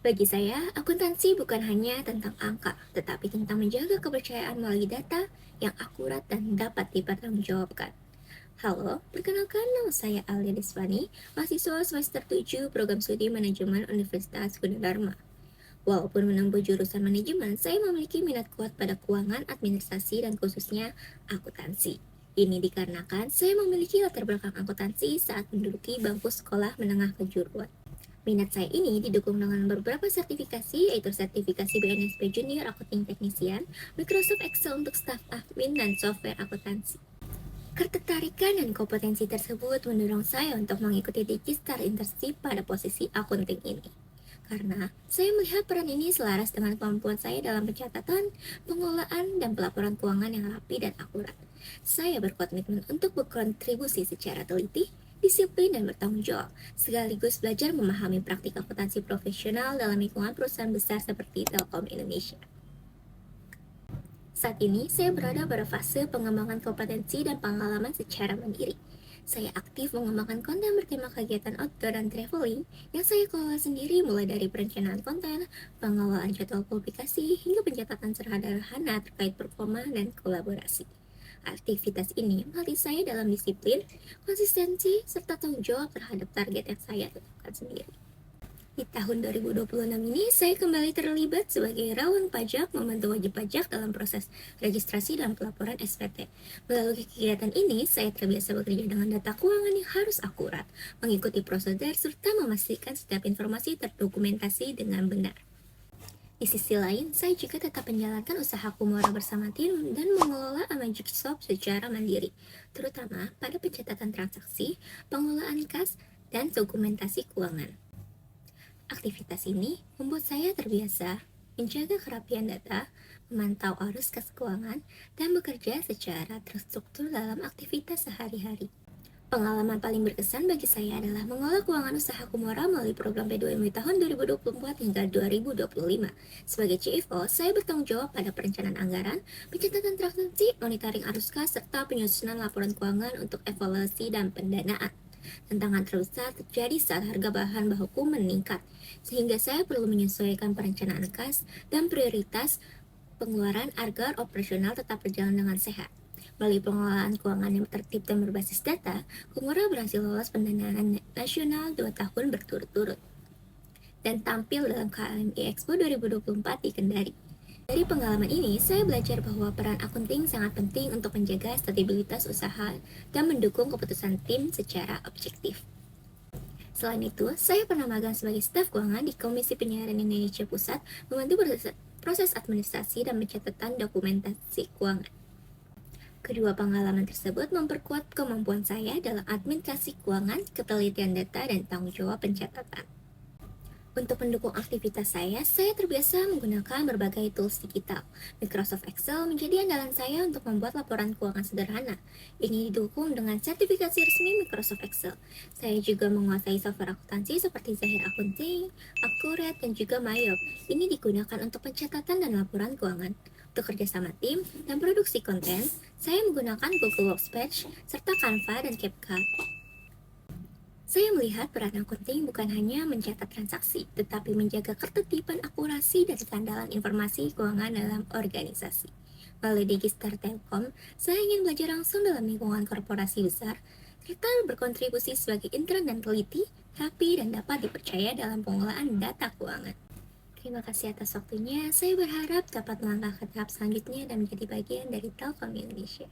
Bagi saya, akuntansi bukan hanya tentang angka, tetapi tentang menjaga kepercayaan melalui data yang akurat dan dapat dipertanggungjawabkan. Halo, perkenalkan nama saya Alia Desvani, mahasiswa semester 7 Program Studi Manajemen Universitas Gunadarma. Walaupun menempuh jurusan manajemen, saya memiliki minat kuat pada keuangan, administrasi, dan khususnya akuntansi. Ini dikarenakan saya memiliki latar belakang akuntansi saat menduduki bangku sekolah menengah kejuruan. Minat saya ini didukung dengan beberapa sertifikasi, yaitu sertifikasi BNSP Junior Accounting Technician, Microsoft Excel untuk staf admin, dan software akuntansi. Ketertarikan dan kompetensi tersebut mendorong saya untuk mengikuti Digistar Internship pada posisi akunting ini. Karena saya melihat peran ini selaras dengan kemampuan saya dalam pencatatan, pengelolaan, dan pelaporan keuangan yang rapi dan akurat. Saya berkomitmen untuk berkontribusi secara teliti, disiplin, dan bertanggung jawab, sekaligus belajar memahami praktik akuntansi profesional dalam lingkungan perusahaan besar seperti Telkom Indonesia. Saat ini, saya berada pada fase pengembangan kompetensi dan pengalaman secara mandiri. Saya aktif mengembangkan konten bertema kegiatan outdoor dan traveling yang saya kelola sendiri, mulai dari perencanaan konten, pengelolaan jadwal publikasi, hingga pencatatan sederhana terkait performa dan kolaborasi. Aktivitas ini melatih saya dalam disiplin, konsistensi, serta tanggung jawab terhadap target yang saya tetapkan sendiri. Di tahun 2026 ini, saya kembali terlibat sebagai rawan pajak, membantu wajib pajak dalam proses registrasi dan pelaporan SPT. Melalui kegiatan ini, saya terbiasa bekerja dengan data keuangan yang harus akurat, mengikuti prosedur, serta memastikan setiap informasi terdokumentasi dengan benar. Di sisi lain, saya juga tetap menjalankan usaha Kumora bersama tim dan mengelola Magic Shop secara mandiri, terutama pada pencatatan transaksi, pengelolaan kas, dan dokumentasi keuangan. Aktivitas ini membuat saya terbiasa menjaga kerapian data, memantau arus kas keuangan, dan bekerja secara terstruktur dalam aktivitas sehari-hari. Pengalaman paling berkesan bagi saya adalah mengelola keuangan usaha Kumora melalui program P2M di tahun 2024 hingga 2025. Sebagai CFO, saya bertanggung jawab pada perencanaan anggaran, pencatatan transaksi, monitoring arus kas, serta penyusunan laporan keuangan untuk evaluasi dan pendanaan. Tantangan terbesar terjadi saat harga bahan baku meningkat, sehingga saya perlu menyesuaikan perencanaan kas dan prioritas pengeluaran agar operasional tetap berjalan dengan sehat. Melalui pengelolaan keuangan yang tertib dan berbasis data, Kumura berhasil lolos pendanaan nasional 2 tahun berturut-turut dan tampil dalam KMI Expo 2024 di Kendari. Dari pengalaman ini, saya belajar bahwa peran akunting sangat penting untuk menjaga stabilitas usaha dan mendukung keputusan tim secara objektif. Selain itu, saya pernah magang sebagai staf keuangan di Komisi Penyiaran Indonesia Pusat, membantu proses administrasi dan pencatatan dokumentasi keuangan. Kedua pengalaman tersebut memperkuat kemampuan saya dalam administrasi keuangan, ketelitian data, dan tanggung jawab pencatatan. Untuk mendukung aktivitas saya terbiasa menggunakan berbagai tools digital. Microsoft Excel menjadi andalan saya untuk membuat laporan keuangan sederhana. Ini didukung dengan sertifikasi resmi Microsoft Excel. Saya juga menguasai software akuntansi seperti Zahir Accounting, Accurate, dan juga Mayop. Ini digunakan untuk pencatatan dan laporan keuangan. Untuk kerjasama tim dan produksi konten, saya menggunakan Google Workspace serta Canva dan CapCut. Saya melihat peran akunting bukan hanya mencatat transaksi, tetapi menjaga ketertiban, akurasi, dan keandalan informasi keuangan dalam organisasi. Melalui Digistar Telkom, saya ingin belajar langsung dalam lingkungan korporasi besar, serta berkontribusi sebagai intern dan teliti, rapi, dan dapat dipercaya dalam pengelolaan data keuangan. Terima kasih atas waktunya, saya berharap dapat melangkah ke tahap selanjutnya dan menjadi bagian dari Telkom Indonesia.